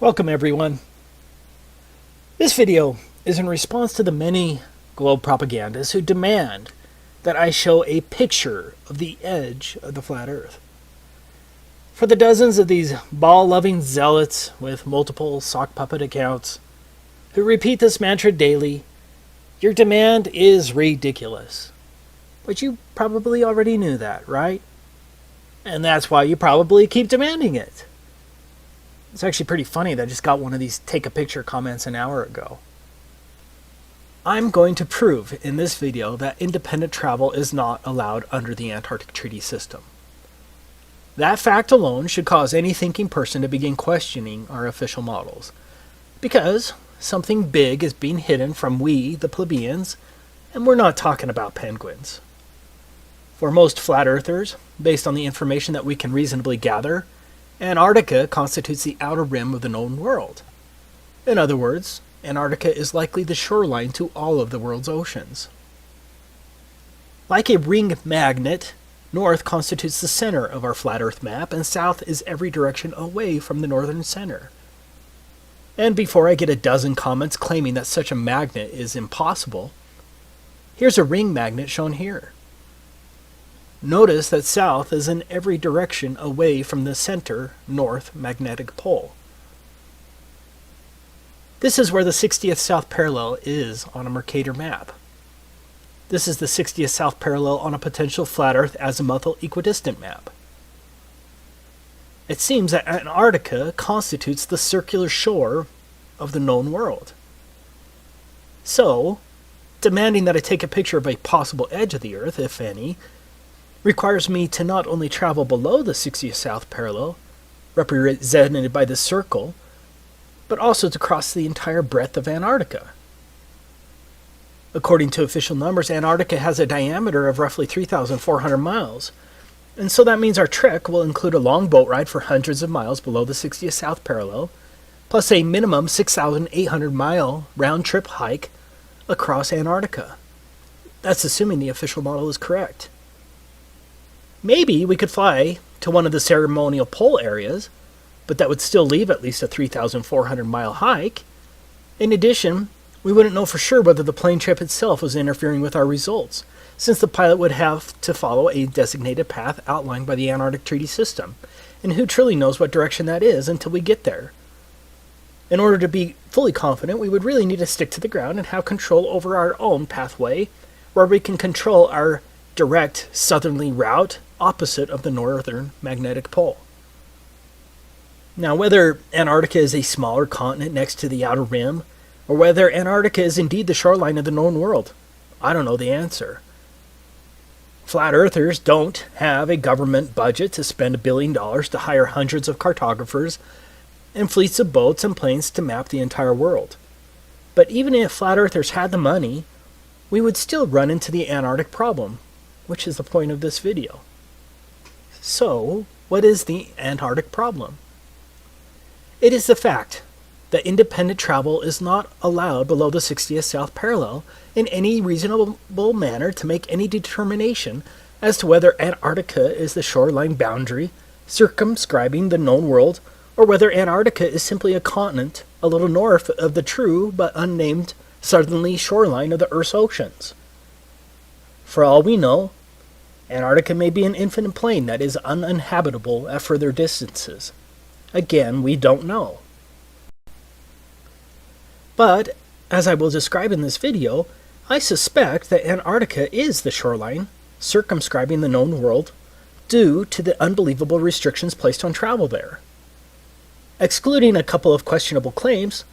Welcome everyone. This video is in response to the many globe propagandists who demand that I show a picture of the edge of the flat earth. For the dozens of these ball-loving zealots with multiple sock puppet accounts who repeat this mantra daily, your demand is ridiculous. But you probably already knew that, right? And that's why you probably keep demanding it. It's actually pretty funny that I just got one of these take a picture comments an hour ago. I'm going to prove in this video that independent travel is not allowed under the Antarctic Treaty System. That fact alone should cause any thinking person to begin questioning our official models, because something big is being hidden from we, the plebeians, and we're not talking about penguins. For most flat earthers, based on the information that we can reasonably gather, Antarctica constitutes the outer rim of the known world. In other words, Antarctica is likely the shoreline to all of the world's oceans. Like a ring magnet, north constitutes the center of our flat earth map, and south is every direction away from the northern center. And before I get a dozen comments claiming that such a magnet is impossible, here's a ring magnet shown here. Notice that south is in every direction away from the center north magnetic pole. This is where the 60th south parallel is on a Mercator map. This is the 60th south parallel on a potential flat earth azimuthal equidistant map. It seems that Antarctica constitutes the circular shore of the known world. So, demanding that I take a picture of a possible edge of the earth, if any, requires me to not only travel below the 60th south parallel, represented by this circle, but also to cross the entire breadth of Antarctica. According to official numbers, Antarctica has a diameter of roughly 3,400 miles, and so that means our trek will include a long boat ride for hundreds of miles below the 60th south parallel, plus a minimum 6,800-mile round-trip hike across Antarctica. That's assuming the official model is correct. Maybe we could fly to one of the ceremonial pole areas, but that would still leave at least a 3,400-mile hike. In addition, we wouldn't know for sure whether the plane trip itself was interfering with our results, since the pilot would have to follow a designated path outlined by the Antarctic Treaty System, and who truly knows what direction that is until we get there. In order to be fully confident, we would really need to stick to the ground and have control over our own pathway, where we can control our direct southerly route opposite of the northern magnetic pole. Now, whether Antarctica is a smaller continent next to the outer rim, or whether Antarctica is indeed the shoreline of the known world, I don't know the answer. Flat earthers don't have a government budget to spend $1 billion to hire hundreds of cartographers and fleets of boats and planes to map the entire world. But even if flat earthers had the money, we would still run into the Antarctic problem, which is the point of this video. So, what is the Antarctic problem? It is the fact that independent travel is not allowed below the 60th south parallel in any reasonable manner to make any determination as to whether Antarctica is the shoreline boundary circumscribing the known world, or whether Antarctica is simply a continent a little north of the true but unnamed southerly shoreline of the Earth's oceans. For all we know, Antarctica may be an infinite plain that is uninhabitable at further distances. Again, we don't know. But, as I will describe in this video, I suspect that Antarctica is the shoreline circumscribing the known world due to the unbelievable restrictions placed on travel there. Excluding a couple of questionable claims,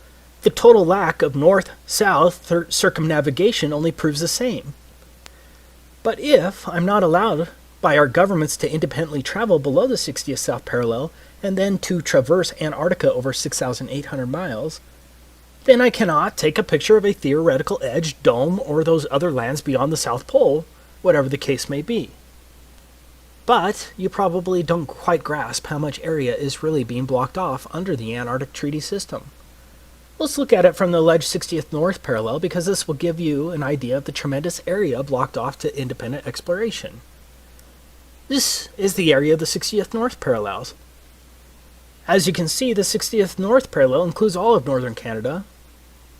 the total lack of north-south circumnavigation only proves the same. But if I'm not allowed by our governments to independently travel below the 60th south parallel and then to traverse Antarctica over 6,800 miles, then I cannot take a picture of a theoretical edge, dome, or those other lands beyond the South Pole, whatever the case may be. But you probably don't quite grasp how much area is really being blocked off under the Antarctic Treaty System. Let's look at it from the alleged 60th north parallel, because this will give you an idea of the tremendous area blocked off to independent exploration. This is the area of the 60th north parallels. As you can see, the 60th North parallel includes all of northern Canada,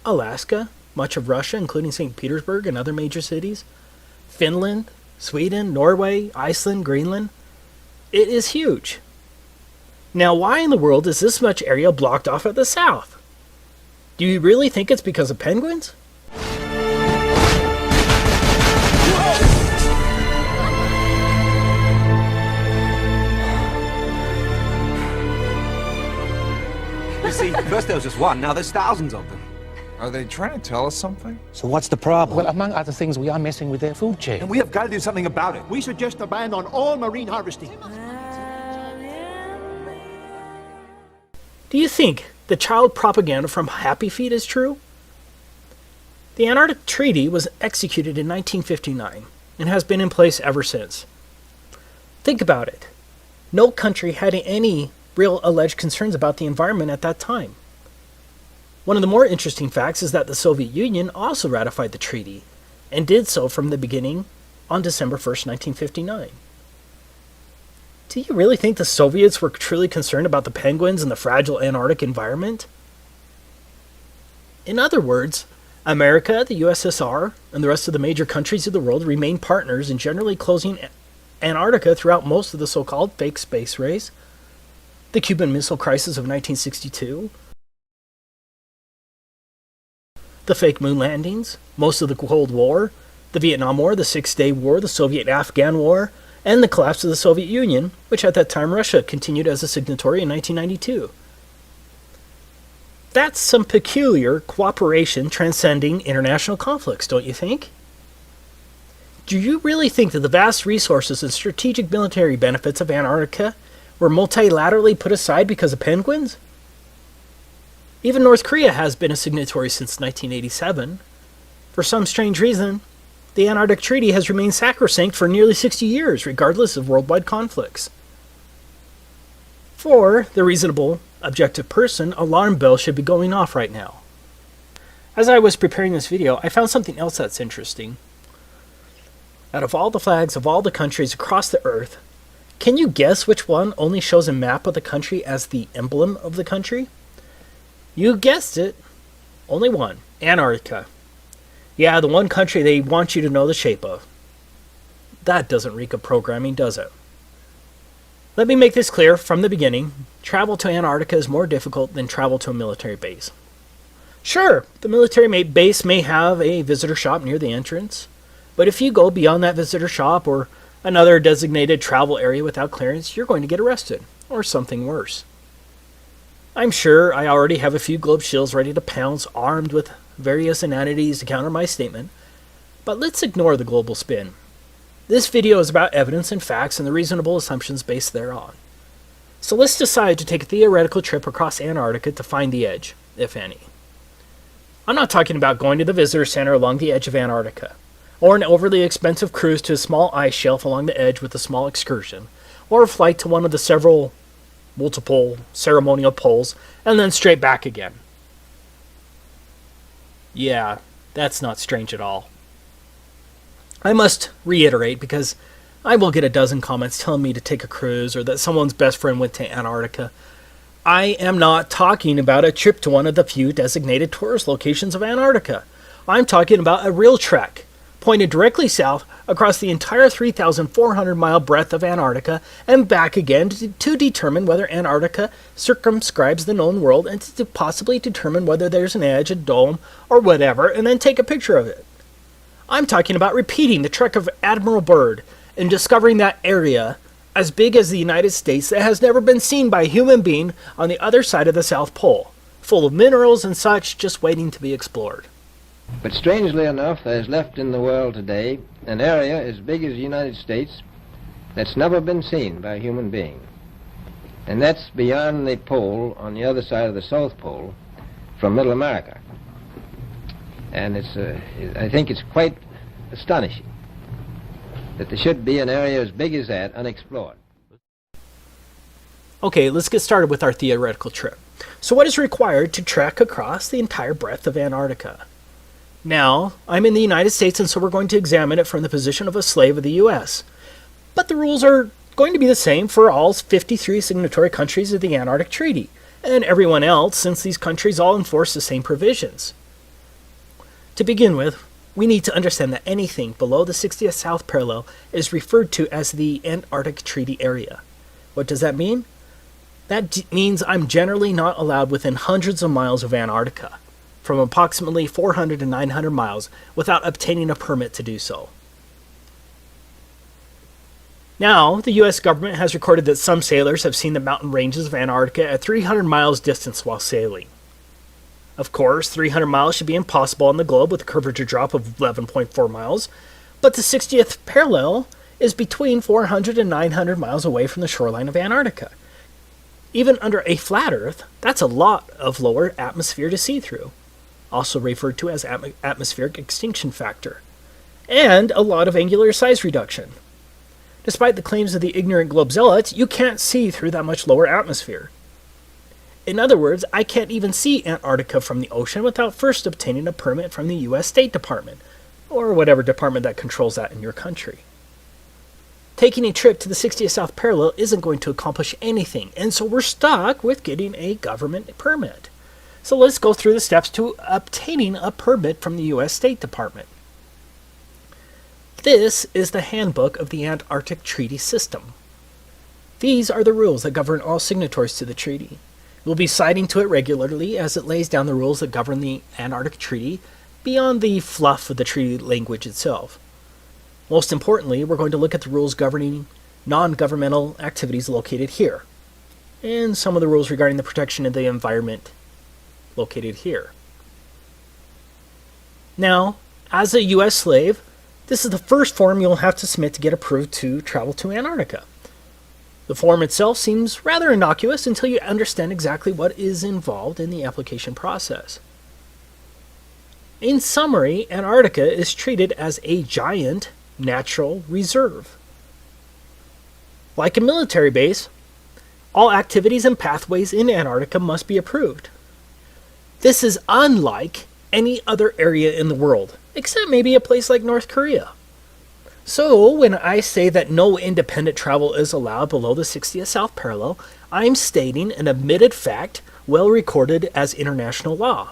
Alaska, much of Russia, including St. Petersburg and other major cities, Finland, Sweden, Norway, Iceland, Greenland. It is huge. Now, why in the world is this much area blocked off at the south? Do you really think it's because of penguins? You see, first there was just one, now there's thousands of them. Are they trying to tell us something? So what's the problem? Well, among other things, we are messing with their food chain. And we have got to do something about it. We suggest a ban on all marine harvesting. Do you think the child propaganda from Happy Feet is true? The Antarctic Treaty was executed in 1959 and has been in place ever since. Think about it. No country had any real alleged concerns about the environment at that time. One of the more interesting facts is that the Soviet Union also ratified the treaty, and did so from the beginning on December 1st, 1959. Do you really think the Soviets were truly concerned about the penguins and the fragile Antarctic environment? In other words, America, the USSR, and the rest of the major countries of the world remain partners in generally closing Antarctica throughout most of the so-called fake space race, the Cuban Missile Crisis of 1962, the fake moon landings, most of the Cold War, the Vietnam War, the Six-Day War, the Soviet-Afghan War, and the collapse of the Soviet Union, which at that time Russia continued as a signatory in 1992. That's some peculiar cooperation transcending international conflicts, don't you think? Do you really think that the vast resources and strategic military benefits of Antarctica were multilaterally put aside because of penguins? Even North Korea has been a signatory since 1987. For some strange reason, the Antarctic Treaty has remained sacrosanct for nearly 60 years, regardless of worldwide conflicts. For the reasonable, objective person, alarm bells should be going off right now. As I was preparing this video, I found something else that's interesting. Out of all the flags of all the countries across the Earth, can you guess which one only shows a map of the country as the emblem of the country? You guessed it. Only one. Antarctica. Yeah, the one country they want you to know the shape of. That doesn't reek of programming, does it? Let me make this clear from the beginning. Travel to Antarctica is more difficult than travel to a military base. Sure, the military base may have a visitor shop near the entrance, but if you go beyond that visitor shop or another designated travel area without clearance, you're going to get arrested, or something worse. I'm sure I already have a few globe shields ready to pounce, armed with various inanities to counter my statement, but let's ignore the global spin. This video is about evidence and facts and the reasonable assumptions based thereon. So let's decide to take a theoretical trip across Antarctica to find the edge, if any. I'm not talking about going to the visitor center along the edge of Antarctica, or an overly expensive cruise to a small ice shelf along the edge with a small excursion, or a flight to one of the multiple ceremonial poles, and then straight back again. Yeah, that's not strange at all. I must reiterate, because I will get a dozen comments telling me to take a cruise or that someone's best friend went to Antarctica. I am not talking about a trip to one of the few designated tourist locations of Antarctica. I'm talking about a real trek, pointed directly south across the entire 3,400-mile breadth of Antarctica and back again to determine whether Antarctica circumscribes the known world and to possibly determine whether there's an edge, a dome, or whatever, and then take a picture of it. I'm talking about repeating the trek of Admiral Byrd and discovering that area as big as the United States that has never been seen by a human being on the other side of the South Pole, full of minerals and such just waiting to be explored. But strangely enough, there's left in the world today an area as big as the United States that's never been seen by a human being. And that's beyond the pole on the other side of the South Pole from Middle America. And I think it's quite astonishing that there should be an area as big as that unexplored. Okay, let's get started with our theoretical trip. So what is required to trek across the entire breadth of Antarctica? Now, I'm in the United States, and so we're going to examine it from the position of a slave of the U.S. But the rules are going to be the same for all 53 signatory countries of the Antarctic Treaty, and everyone else, since these countries all enforce the same provisions. To begin with, we need to understand that anything below the 60th south parallel is referred to as the Antarctic Treaty Area. What does that mean? That means I'm generally not allowed within hundreds of miles of Antarctica, from approximately 400 to 900 miles, without obtaining a permit to do so. Now, the U.S. government has recorded that some sailors have seen the mountain ranges of Antarctica at 300 miles distance while sailing. Of course, 300 miles should be impossible on the globe with a curvature drop of 11.4 miles, but the 60th parallel is between 400 and 900 miles away from the shoreline of Antarctica. Even under a flat Earth, that's a lot of lower atmosphere to see through, also referred to as atmospheric extinction factor, and a lot of angular size reduction. Despite the claims of the ignorant globe zealots, you can't see through that much lower atmosphere. In other words, I can't even see Antarctica from the ocean without first obtaining a permit from the U.S. State Department, or whatever department that controls that in your country. Taking a trip to the 60th South Parallel isn't going to accomplish anything, and so we're stuck with getting a government permit. So let's go through the steps to obtaining a permit from the U.S. State Department. This is the handbook of the Antarctic Treaty System. These are the rules that govern all signatories to the treaty. We'll be citing to it regularly as it lays down the rules that govern the Antarctic Treaty beyond the fluff of the treaty language itself. Most importantly, we're going to look at the rules governing non-governmental activities located here, and some of the rules regarding the protection of the environment located here. Now, as a U.S. slave, this is the first form you'll have to submit to get approved to travel to Antarctica. The form itself seems rather innocuous until you understand exactly what is involved in the application process. In summary, Antarctica is treated as a giant natural reserve. Like a military base, all activities and pathways in Antarctica must be approved. This is unlike any other area in the world, except maybe a place like North Korea. So, when I say that no independent travel is allowed below the 60th South Parallel, I'm stating an admitted fact well recorded as international law.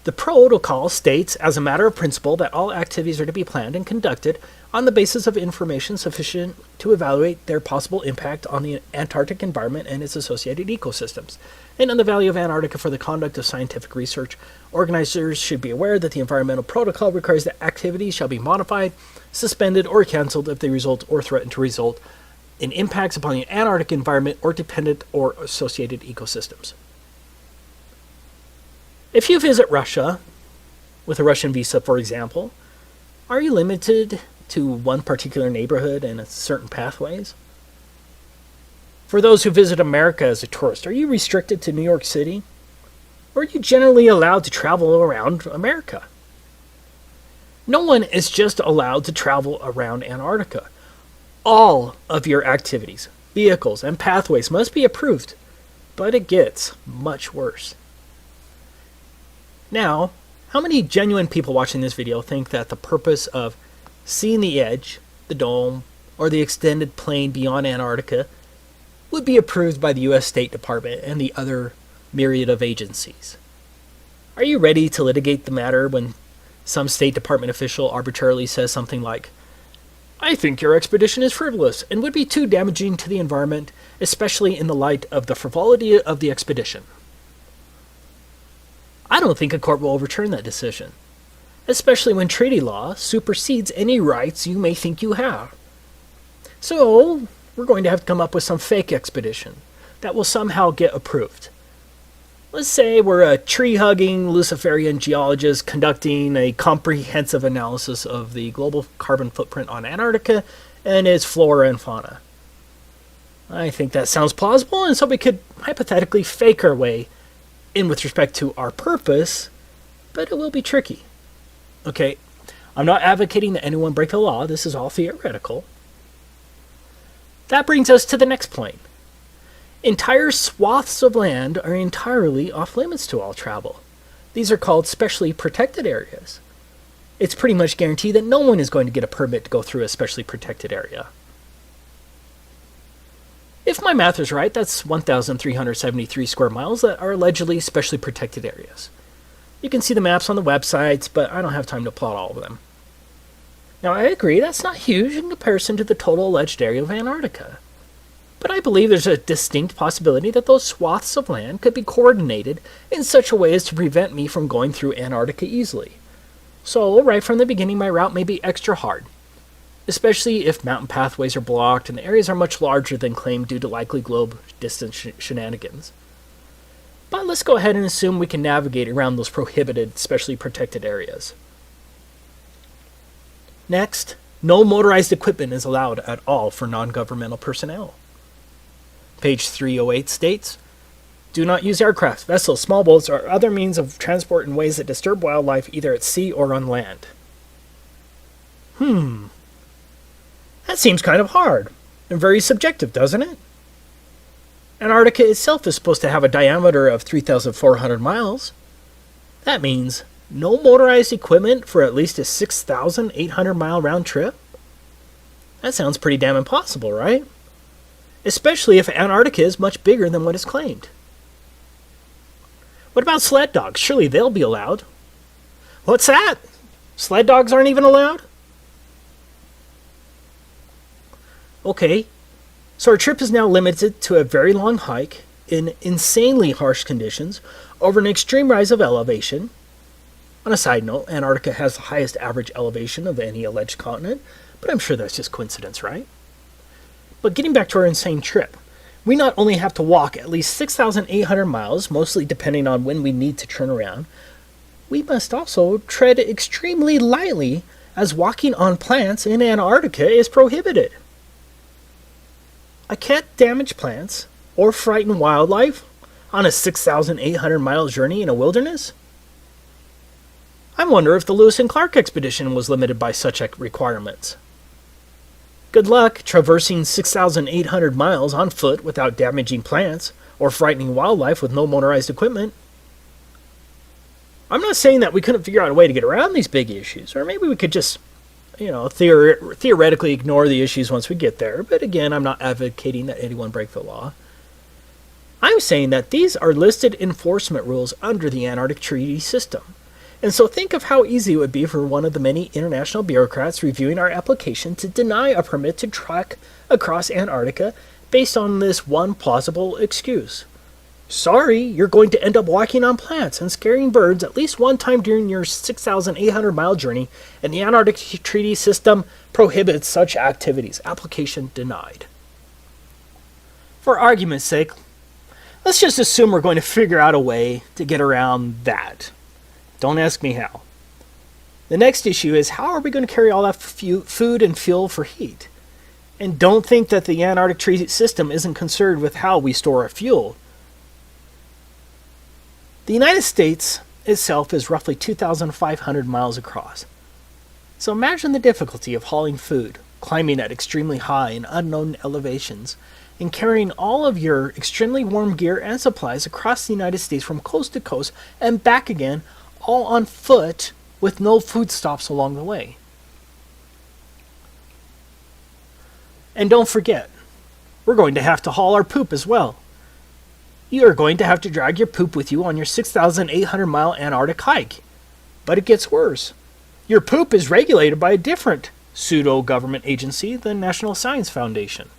The protocol states, as a matter of principle, that all activities are to be planned and conducted on the basis of information sufficient to evaluate their possible impact on the Antarctic environment and its associated ecosystems, and on the value of Antarctica for the conduct of scientific research. Organizers should be aware that the environmental protocol requires that activities shall be modified, suspended, or canceled if they result or threaten to result in impacts upon the Antarctic environment or dependent or associated ecosystems. If you visit Russia, with a Russian visa for example, are you limited to one particular neighborhood and certain pathways? For those who visit America as a tourist, are you restricted to New York City? Or are you generally allowed to travel around America? No one is just allowed to travel around Antarctica. All of your activities, vehicles, and pathways must be approved, but it gets much worse. Now, how many genuine people watching this video think that the purpose of seeing the edge, the dome, or the extended plain beyond Antarctica would be approved by the U.S. State Department and the other myriad of agencies? Are you ready to litigate the matter when some State Department official arbitrarily says something like, "I think your expedition is frivolous and would be too damaging to the environment, especially in the light of the frivolity of the expedition"? I don't think a court will overturn that decision, especially when treaty law supersedes any rights you may think you have. So, we're going to have to come up with some fake expedition that will somehow get approved. Let's say we're a tree-hugging Luciferian geologist conducting a comprehensive analysis of the global carbon footprint on Antarctica and its flora and fauna. I think that sounds plausible, and so we could hypothetically fake our way in with respect to our purpose, but it will be tricky. Okay, I'm not advocating that anyone break the law. This is all theoretical. That brings us to the next point. Entire swaths of land are entirely off limits to all travel. These are called specially protected areas. It's pretty much guaranteed that no one is going to get a permit to go through a specially protected area. If my math is right, that's 1,373 square miles that are allegedly specially protected areas. You can see the maps on the websites, but I don't have time to plot all of them. Now, I agree that's not huge in comparison to the total alleged area of Antarctica. But I believe there's a distinct possibility that those swaths of land could be coordinated in such a way as to prevent me from going through Antarctica easily. So, right from the beginning, my route may be extra hard, especially if mountain pathways are blocked and the areas are much larger than claimed due to likely globe distance shenanigans. But let's go ahead and assume we can navigate around those prohibited, specially protected areas. Next, no motorized equipment is allowed at all for non-governmental personnel. Page 308 states, do not use aircraft, vessels, small boats, or other means of transport in ways that disturb wildlife either at sea or on land. That seems kind of hard and very subjective, doesn't it? Antarctica itself is supposed to have a diameter of 3,400 miles. That means no motorized equipment for at least a 6,800-mile round trip? That sounds pretty damn impossible, right? Especially if Antarctica is much bigger than what is claimed. What about sled dogs? Surely they'll be allowed. What's that? Sled dogs aren't even allowed? Okay, so our trip is now limited to a very long hike in insanely harsh conditions over an extreme rise of elevation. On a side note, Antarctica has the highest average elevation of any alleged continent, but I'm sure that's just coincidence, right? But getting back to our insane trip, we not only have to walk at least 6,800 miles, mostly depending on when we need to turn around, we must also tread extremely lightly as walking on plants in Antarctica is prohibited. I can't damage plants or frighten wildlife on a 6,800-mile journey in a wilderness? I wonder if the Lewis and Clark expedition was limited by such requirements. Good luck traversing 6,800 miles on foot without damaging plants or frightening wildlife with no motorized equipment. I'm not saying that we couldn't figure out a way to get around these big issues, or maybe we could just, theoretically ignore the issues once we get there, but again, I'm not advocating that anyone break the law. I'm saying that these are listed enforcement rules under the Antarctic Treaty System. And so think of how easy it would be for one of the many international bureaucrats reviewing our application to deny a permit to trek across Antarctica based on this one plausible excuse. Sorry, you're going to end up walking on plants and scaring birds at least one time during your 6,800-mile journey, and the Antarctic Treaty System prohibits such activities. Application denied. For argument's sake, let's just assume we're going to figure out a way to get around that. Don't ask me how. The next issue is, how are we going to carry all that food and fuel for heat? And don't think that the Antarctic Treaty System isn't concerned with how we store our fuel. The United States itself is roughly 2,500 miles across. So imagine the difficulty of hauling food, climbing at extremely high and unknown elevations, and carrying all of your extremely warm gear and supplies across the United States from coast to coast and back again, all on foot with no food stops along the way. And don't forget, we're going to have to haul our poop as well. You are going to have to drag your poop with you on your 6,800-mile Antarctic hike. But it gets worse. Your poop is regulated by a different pseudo-government agency, the National Science Foundation.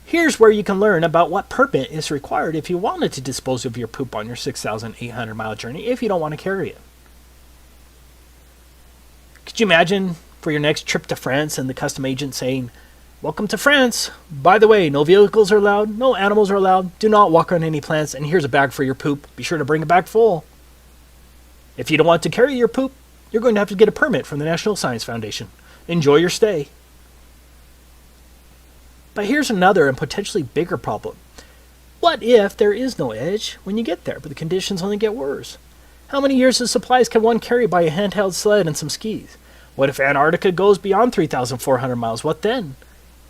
Here's where you can learn about what permit is required if you wanted to dispose of your poop on your 6,800-mile journey if you don't want to carry it. Could you imagine for your next trip to France and the custom agent saying, "Welcome to France. By the way, no vehicles are allowed, no animals are allowed, do not walk on any plants, and here's a bag for your poop. Be sure to bring a bag full." If you don't want to carry your poop, you're going to have to get a permit from the National Science Foundation. Enjoy your stay. But here's another and potentially bigger problem. What if there is no edge when you get there, but the conditions only get worse? How many years of supplies can one carry by a handheld sled and some skis? What if Antarctica goes beyond 3,400 miles? What then?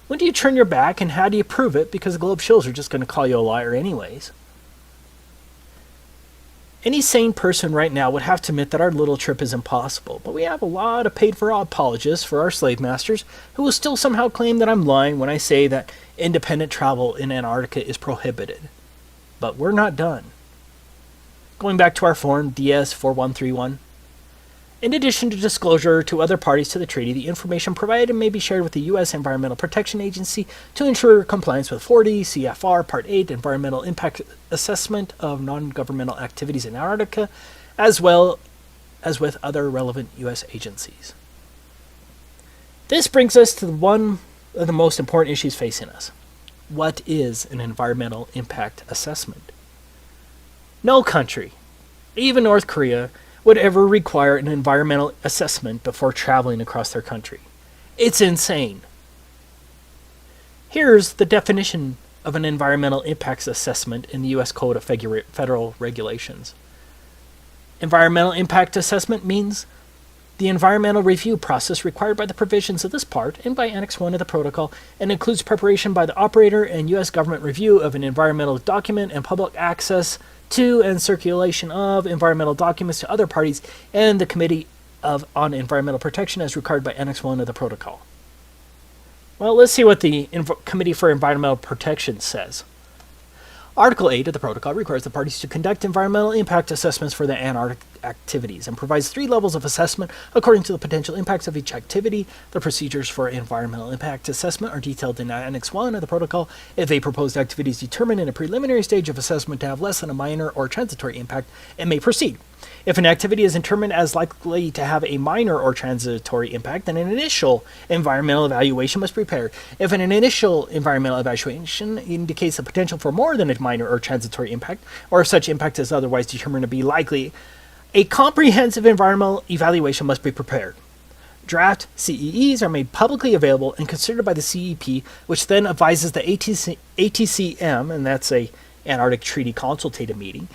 When do you turn your back, and how do you prove it? Because the globe shows are just going to call you a liar anyways. Any sane person right now would have to admit that our little trip is impossible, but we have a lot of paid-for apologists for our slave masters who will still somehow claim that I'm lying when I say that independent travel in Antarctica is prohibited. But we're not done. Going back to our form DS4131, in addition to disclosure to other parties to the treaty, the information provided may be shared with the U.S. Environmental Protection Agency to ensure compliance with 40 CFR Part 8 Environmental Impact Assessment of Non-Governmental Activities in Antarctica, as well as with other relevant U.S. agencies. This brings us to one of the most important issues facing us. What is an environmental impact assessment? No country, even North Korea, would ever require an environmental assessment before traveling across their country. It's insane. Here's the definition of an environmental impacts assessment in the U.S. Code of Federal Regulations. Environmental impact assessment means the environmental review process required by the provisions of this part and by Annex 1 of the Protocol, and includes preparation by the operator and U.S. government review of an environmental document and public access to and circulation of environmental documents to other parties and the Committee on Environmental Protection as required by Annex 1 of the Protocol. Well, let's see what the Committee for Environmental Protection says. Article 8 of the Protocol requires the parties to conduct environmental impact assessments for the Antarctic activities and provides 3 levels of assessment according to the potential impacts of each activity. The procedures for environmental impact assessment are detailed in Annex 1 of the Protocol. If a proposed activity is determined in a preliminary stage of assessment to have less than a minor or transitory impact, it may proceed. If an activity is determined as likely to have a minor or transitory impact, then an initial environmental evaluation must be prepared. If an initial environmental evaluation indicates the potential for more than a minor or transitory impact, or if such impact is otherwise determined to be likely, a comprehensive environmental evaluation must be prepared. Draft CEEs are made publicly available and considered by the CEP, which then advises the ATCM, and that's a Antarctic Treaty Consultative Meeting.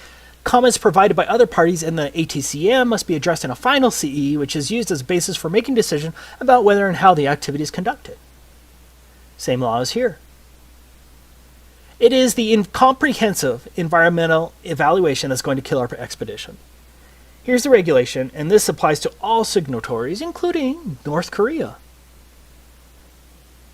Comments provided by other parties in the ATCM must be addressed in a final CE, which is used as a basis for making a decision about whether and how the activity is conducted. Same law as here. It is the comprehensive environmental evaluation that's going to kill our expedition. Here's the regulation, and this applies to all signatories, including North Korea.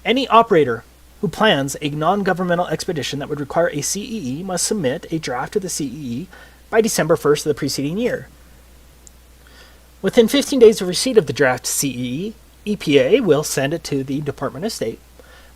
Any operator who plans a non-governmental expedition that would require a CEE must submit a draft of the CEE by December 1st of the preceding year. Within 15 days of receipt of the draft CEE, EPA will send it to the Department of State,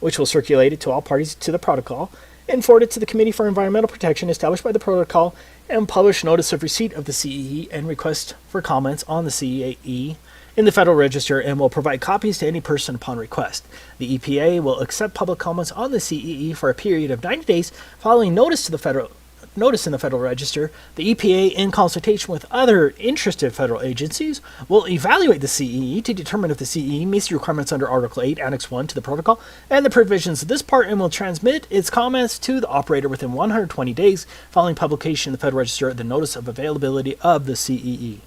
which will circulate it to all parties to the protocol, and forward it to the Committee for Environmental Protection established by the protocol, and publish notice of receipt of the CEE and request for comments on the CEE in the Federal Register, and will provide copies to any person upon request. The EPA will accept public comments on the CEE for a period of 90 days following notice in the Federal Register. The EPA, in consultation with other interested federal agencies, will evaluate the CEE to determine if the CEE meets the requirements under Article 8, Annex 1 to the Protocol and the provisions of this part, and will transmit its comments to the operator within 120 days following publication in the Federal Register of the notice of availability of the CEE.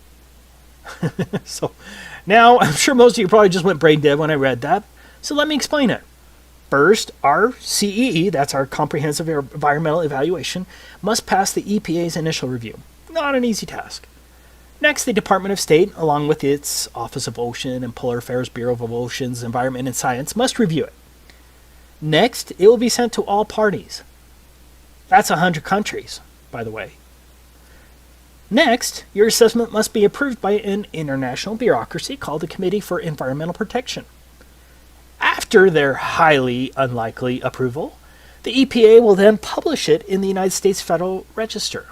So, now, I'm sure most of you probably just went brain dead when I read that, so let me explain it. First, our CEE, that's our Comprehensive Environmental Evaluation, must pass the EPA's initial review. Not an easy task. Next, the Department of State, along with its Office of Ocean and Polar Affairs Bureau of Oceans, Environment, and Science, must review it. Next, it will be sent to all parties. That's 100 countries, by the way. Next, your assessment must be approved by an international bureaucracy called the Committee for Environmental Protection. After their highly unlikely approval, the EPA will then publish it in the United States Federal Register.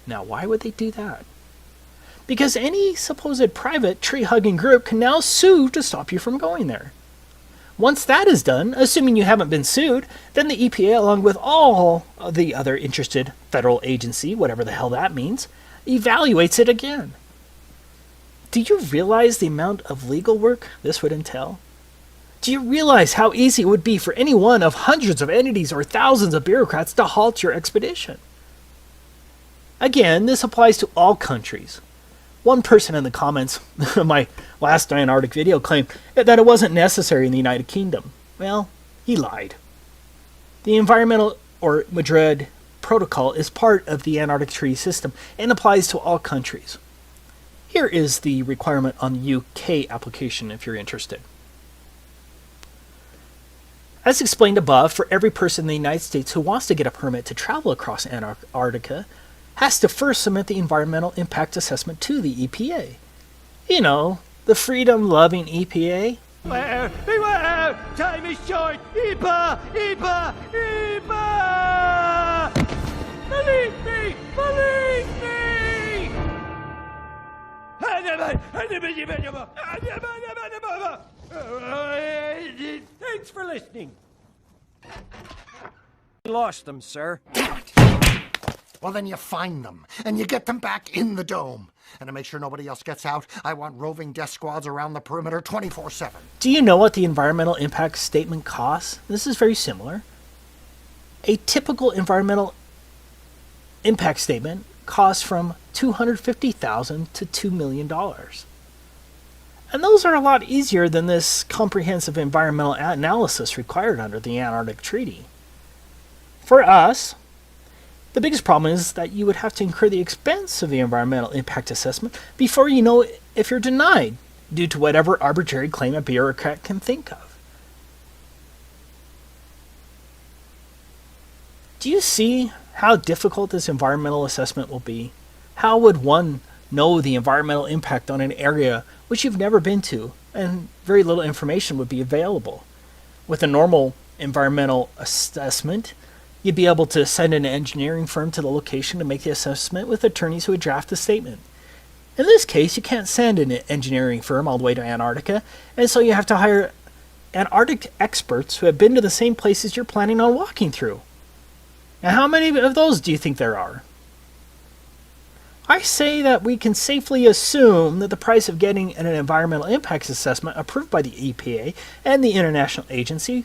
Now, why would they do that? Because any supposed private tree-hugging group can now sue to stop you from going there. Once that is done, assuming you haven't been sued, then the EPA, along with all of the other interested federal agency, whatever the hell that means, evaluates it again. Do you realize the amount of legal work this would entail? Do you realize how easy it would be for any one of hundreds of entities or thousands of bureaucrats to halt your expedition? Again, this applies to all countries. One person in the comments of my last Antarctic video claimed that it wasn't necessary in the United Kingdom. Well, he lied. The environmental or Madrid Protocol is part of the Antarctic Treaty System and applies to all countries. Here is the requirement on the UK application if you're interested. As explained above, for every person in the United States who wants to get a permit to travel across Antarctica, has to first submit the environmental impact assessment to the EPA. You know, the freedom-loving EPA. Beware! Beware! Time is short! EPA! EPA! EPA! Believe me! Believe me! Thanks for listening. Lost them, sir. Damn it! Well, then you find them, and you get them back in the dome. And to make sure nobody else gets out, I want roving death squads around the perimeter 24/7. Do you know what the environmental impact statement costs? This is very similar. A typical environmental impact statement costs from $250,000 to $2 million. And those are a lot easier than this comprehensive environmental analysis required under the Antarctic Treaty. For us, the biggest problem is that you would have to incur the expense of the environmental impact assessment before you know if you're denied, due to whatever arbitrary claim a bureaucrat can think of. Do you see how difficult this environmental assessment will be? How would one know the environmental impact on an area which you've never been to, and very little information would be available? With a normal environmental assessment, you'd be able to send an engineering firm to the location to make the assessment with attorneys who would draft the statement. In this case, you can't send an engineering firm all the way to Antarctica, and so you have to hire Antarctic experts who have been to the same places you're planning on walking through. Now, how many of those do you think there are? I say that we can safely assume that the price of getting an environmental impacts assessment approved by the EPA and the international agency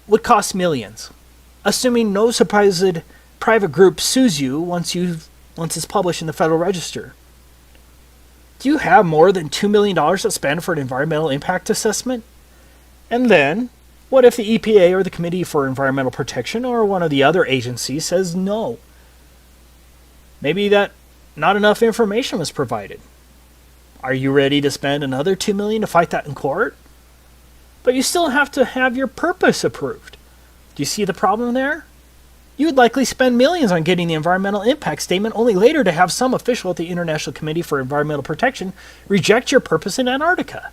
would cost millions, assuming no supposed private group sues you once it's published in the Federal Register. Do you have more than $2 million to spend for an environmental impact assessment? And then, what if the EPA or the Committee for Environmental Protection or one of the other agencies says no? Maybe that not enough information was provided. Are you ready to spend another $2 million to fight that in court? But you still have to have your purpose approved. Do you see the problem there? You would likely spend millions on getting the environmental impact statement, only later to have some official at the International Committee for Environmental Protection reject your purpose in Antarctica.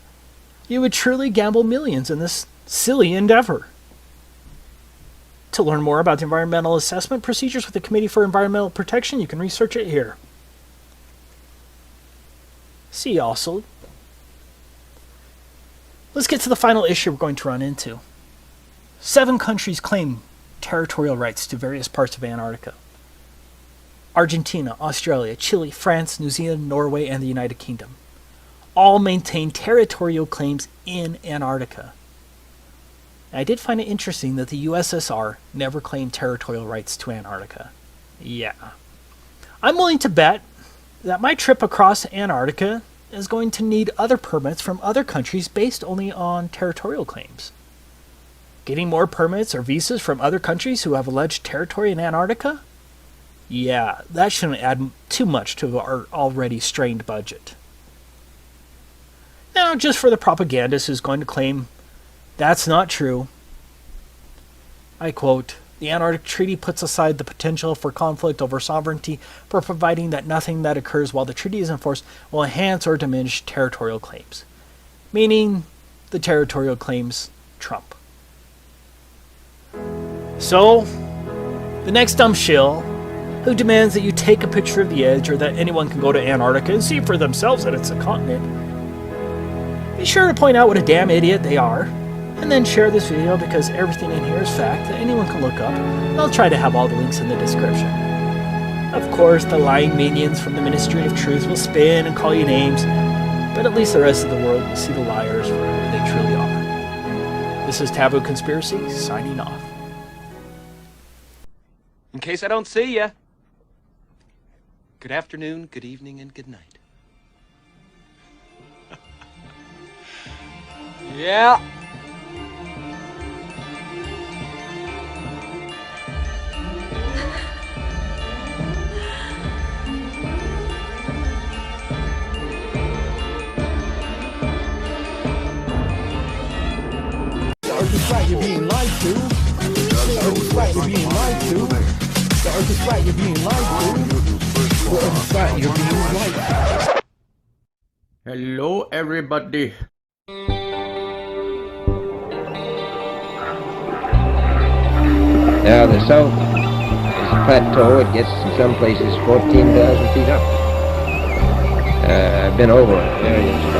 You would truly gamble millions in this silly endeavor. To learn more about the environmental assessment procedures with the Committee for Environmental Protection, you can research it here. See also, let's get to the final issue we're going to run into. 7 countries claim territorial rights to various parts of Antarctica. Argentina, Australia, Chile, France, New Zealand, Norway, and the United Kingdom all maintain territorial claims in Antarctica. I did find it interesting that the USSR never claimed territorial rights to Antarctica. Yeah. I'm willing to bet that my trip across Antarctica is going to need other permits from other countries based only on territorial claims. Getting more permits or visas from other countries who have alleged territory in Antarctica? Yeah, that shouldn't add too much to our already strained budget. Now, just for the propagandist who's going to claim that's not true, I quote, "The Antarctic Treaty puts aside the potential for conflict over sovereignty for providing that nothing that occurs while the treaty is enforced will enhance or diminish territorial claims." Meaning, the territorial claims trump. So, the next dumb shill who demands that you take a picture of the edge or that anyone can go to Antarctica and see for themselves that it's a continent, be sure to point out what a damn idiot they are, and then share this video because everything in here is fact that anyone can look up, and I'll try to have all the links in the description. Of course, the lying minions from the Ministry of Truth will spin and call you names, but at least the rest of the world will see the liars for who they truly are. This is Taboo Conspiracy, signing off. In case I don't see ya. Good afternoon, good evening, and good night. Yeah. flat, you're being lied to. Well, in flat, you're being lied to. Hello, everybody. Now the south is a plateau. It gets in some places 14,000 feet up. I've been over areas of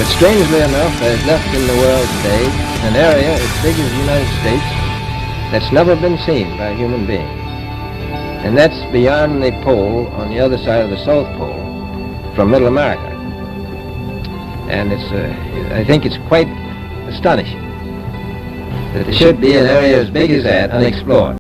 But strangely enough, there's left in the world today an area as big as the United States that's never been seen by a human being. And that's beyond the pole on the other side of the South Pole from Middle America. And I think it's quite astonishing that there should be an area as big as that unexplored.